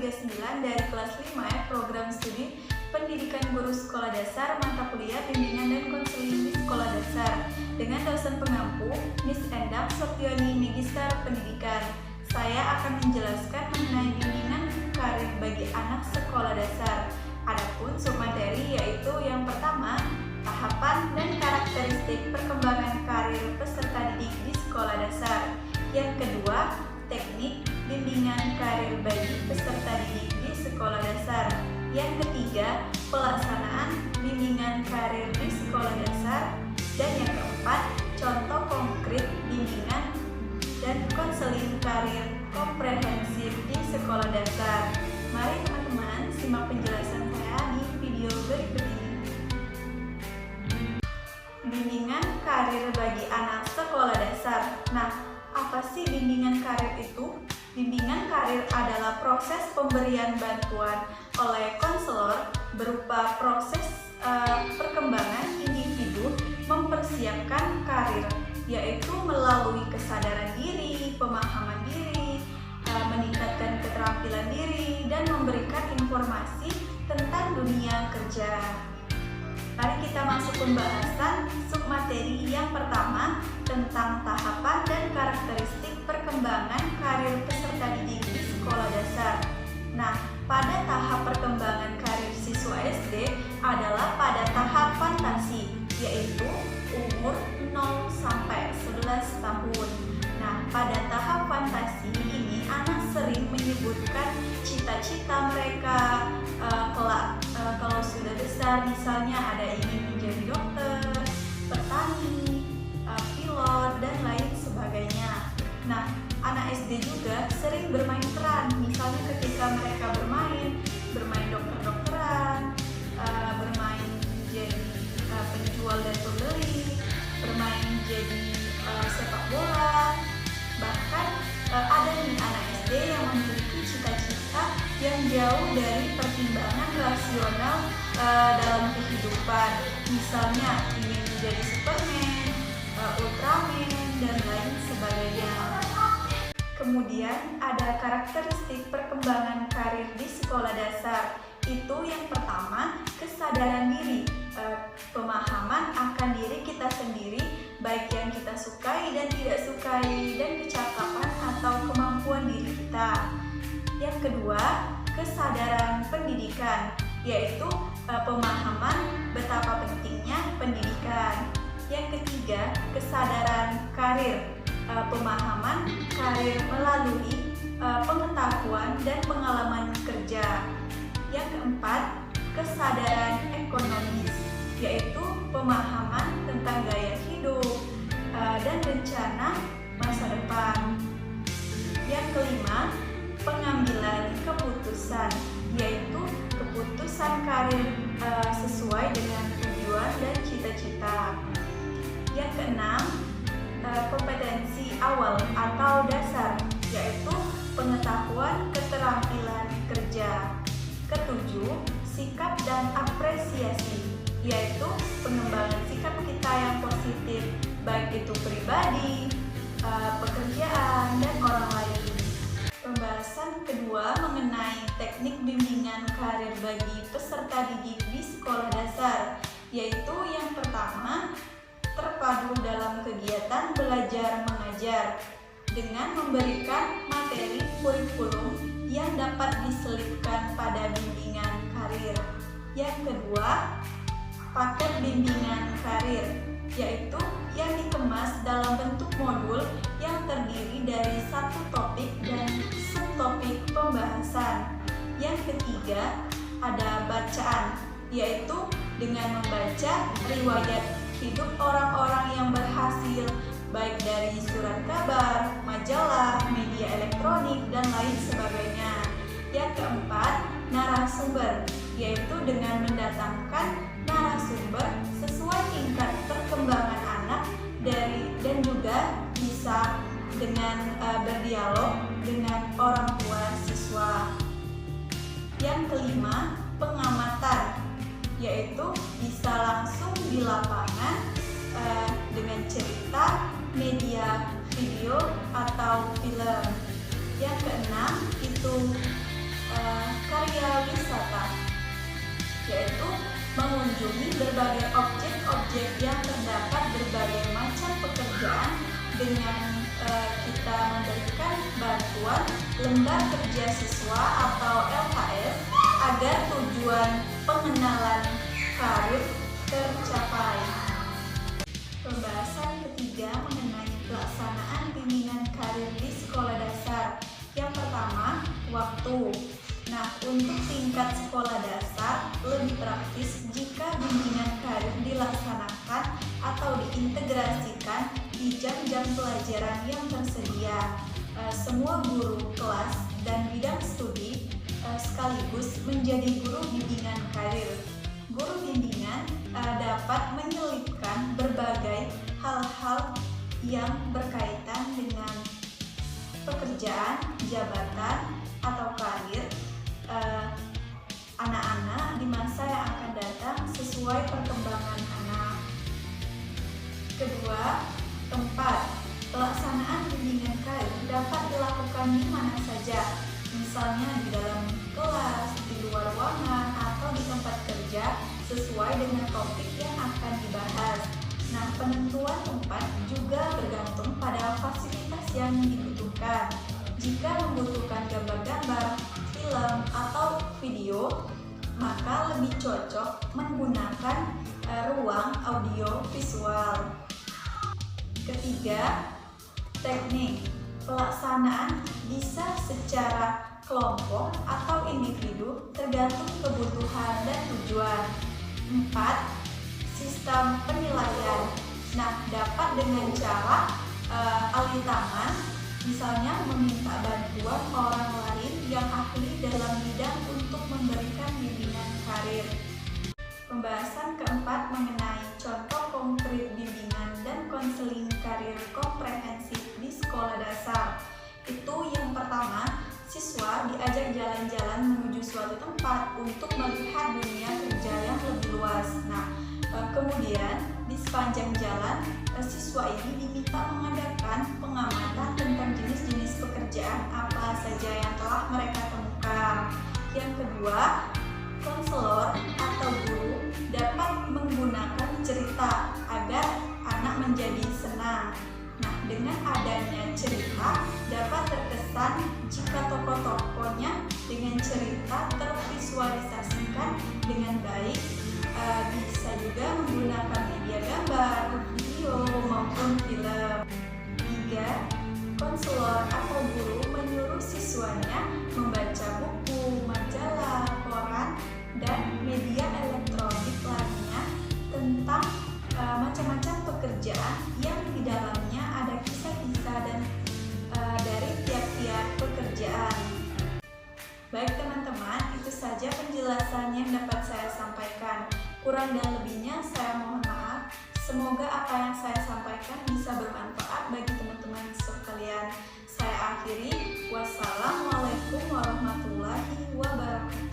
39 dari kelas 5 program studi Pendidikan Guru Sekolah Dasar mata kuliah Bimbingan dan Konseling di Sekolah Dasar dengan dosen pengampu Miss Endang Septiani Magister Pendidikan. Saya akan menjelaskan mengenai bimbingan karir bagi anak sekolah dasar. Adapun submateri yaitu yang pertama, tahapan dan karakteristik perkembangan karir peserta didik di sekolah dasar. Yang kedua, teknik bimbingan karir bagi peserta didik di sekolah dasar. Yang ketiga, pelaksanaan bimbingan karir di sekolah dasar. Dan yang keempat, contoh konkret bimbingan dan konseling karir komprehensif di sekolah dasar. Mari teman-teman simak penjelasan saya di video berikut ini. Bimbingan karir bagi anak sekolah dasar. Nah, apa sih bimbingan karir itu? Bimbingan karir adalah proses pemberian bantuan oleh konselor berupa proses perkembangan individu mempersiapkan karir, yaitu melalui kesadaran diri, pemahaman diri, meningkatkan keterampilan diri, dan memberikan informasi tentang dunia kerja. Mari kita masuk pembahasan submateri yang pertama tentang tahapan dan karakteristik perkembangan karir peserta didik di sekolah dasar. Nah, pada tahap perkembangan karir siswa SD adalah pada tahap fantasi, yaitu umur 0 sampai 11 tahun. Nah, pada tahap fantasi ini anak sering menyebutkan cita-cita mereka kelak kalau sudah besar, misalnya ada ingin menjadi dokter, petani, pilot, dan lain sebagainya. Nah, anak SD juga sering bermain peran, misalnya ketika mereka bermain dokter-dokteran, bermain jadi penjual dan pembeli, bermain jadi sepak bola. Bahkan ada nih anak SD yang memiliki cita-cita yang jauh dari pertimbangan rasional dalam kehidupan, misalnya ingin menjadi Superman, Ultraman, dan lain sebagainya. Kemudian ada karakteristik perkembangan karir di sekolah dasar. Itu yang pertama, kesadaran diri, pemahaman akan diri kita sendiri, baik yang kita sukai dan tidak sukai, dan kecakapan atau kemampuan diri kita. Yang kedua, kesadaran pendidikan, yaitu pemahaman betapa pentingnya pendidikan. Yang ketiga, kesadaran karir, pemahaman karir melalui pengetahuan dan pengalaman kerja. Yang keempat, kesadaran ekonomis, yaitu pemahaman tentang gaya hidup dan rencana masa depan. Yang kelima, pengambilan keputusan, yaitu keputusan karir sesuai dengan tujuan dan cita-cita. Yang keenam, kompetensi awal atau dasar, yaitu pengetahuan keterampilan kerja. Ketujuh, sikap dan apresiasi, yaitu pengembangan sikap kita yang positif, baik itu pribadi, pekerjaan, dan orang lain. Pembahasan kedua mengenai teknik bimbingan karir bagi peserta didik di sekolah dasar, yaitu yang pertama, terpadu dalam kegiatan belajar mengajar dengan memberikan materi kurikulum yang dapat diselipkan pada bimbingan karir. Yang kedua, paket bimbingan karir, yaitu yang dikemas dalam bentuk modul yang terdiri dari satu topik dan subtopik pembahasan. Yang ketiga, ada bacaan, yaitu dengan membaca riwayat hidup orang-orang yang berhasil, baik dari surat kabar, majalah, media elektronik, dan lain sebagainya. Yang keempat, narasumber, yaitu dengan mendatangkan narasumber sesuai tingkat perkembangan anak dan juga bisa dengan berdialog dengan orang tua siswa. Yang kelima, pengamatan, yaitu bisa langsung di lapangan dengan cerita, media, video, atau film. Yang keenam itu wisata, yaitu mengunjungi berbagai objek-objek yang terdapat berbagai macam pekerjaan dengan kita memberikan bantuan lembar kerja siswa atau LKS agar tujuan pengenalan karir tercapai. Pembahasan ketiga mengenai pelaksanaan bimbingan karir di sekolah dasar. Yang pertama, waktu. Nah, untuk tingkat sekolah dasar lebih praktis jika bimbingan karir dilaksanakan atau diintegrasikan di jam-jam pelajaran yang tersedia. Semua guru kelas dan bidang studi sekaligus menjadi guru bimbingan karir. Guru bimbingan dapat menyelipkan berbagai hal-hal yang berkaitan dengan pekerjaan, jabatan, atau karir anak-anak di masa yang akan datang sesuai perkembangan anak. Kedua, tempat. Pelaksanaan bimbingan karir dapat dilakukan di mana saja, misalnya di dalam kelas, di luar ruangan, atau di tempat kerja sesuai dengan topik yang akan dibahas. Nah, penentuan tempat juga bergantung pada fasilitas yang dibutuhkan. Jika membutuhkan gambar-gambar, film, atau video, maka lebih cocok menggunakan ruang audio visual. Ketiga, teknik. Pelaksanaan bisa secara kelompok atau individu tergantung kebutuhan dan tujuan. 4. Sistem penilaian. Nah, dapat dengan cara alih tangan, misalnya meminta bantuan orang lain yang ahli dalam bidang untuk memberikan bimbingan karir. Pembahasan keempat mengenai contoh konkret bimbingan dan konseling karir komprehensif di sekolah dasar. Itu yang pertama, siswa diajak jalan-jalan menuju suatu tempat untuk melihat dunia kerja yang lebih luas. Nah, kemudian di sepanjang jalan, siswa ini diminta mengadakan pengamatan tentang jenis-jenis pekerjaan apa saja yang telah mereka temukan. Yang kedua, konselor atau guru dapat menggunakan cerita agar anak menjadi senang. Nah, dengan adanya cerita dapat terkesan jika tokoh-tokohnya dengan cerita tervisualisasikan dengan baik. Bisa juga menggunakan media gambar, video, maupun film. 3. Konselor atau guru menyuruh siswanya membaca buku, majalah, koran, dan media elektronik lainnya tentang macam-macam pekerjaan yang di dalamnya ada kisah-kisah dan dari tiap-tiap pekerjaan. Baik teman-teman, itu saja penjelasan yang dapat saya sampaikan. Kurang dan lebihnya saya mohon maaf. Semoga apa yang saya sampaikan bisa bermanfaat bagi teman-teman sekalian. Saya akhiri. Wassalamualaikum warahmatullahi wabarakatuh.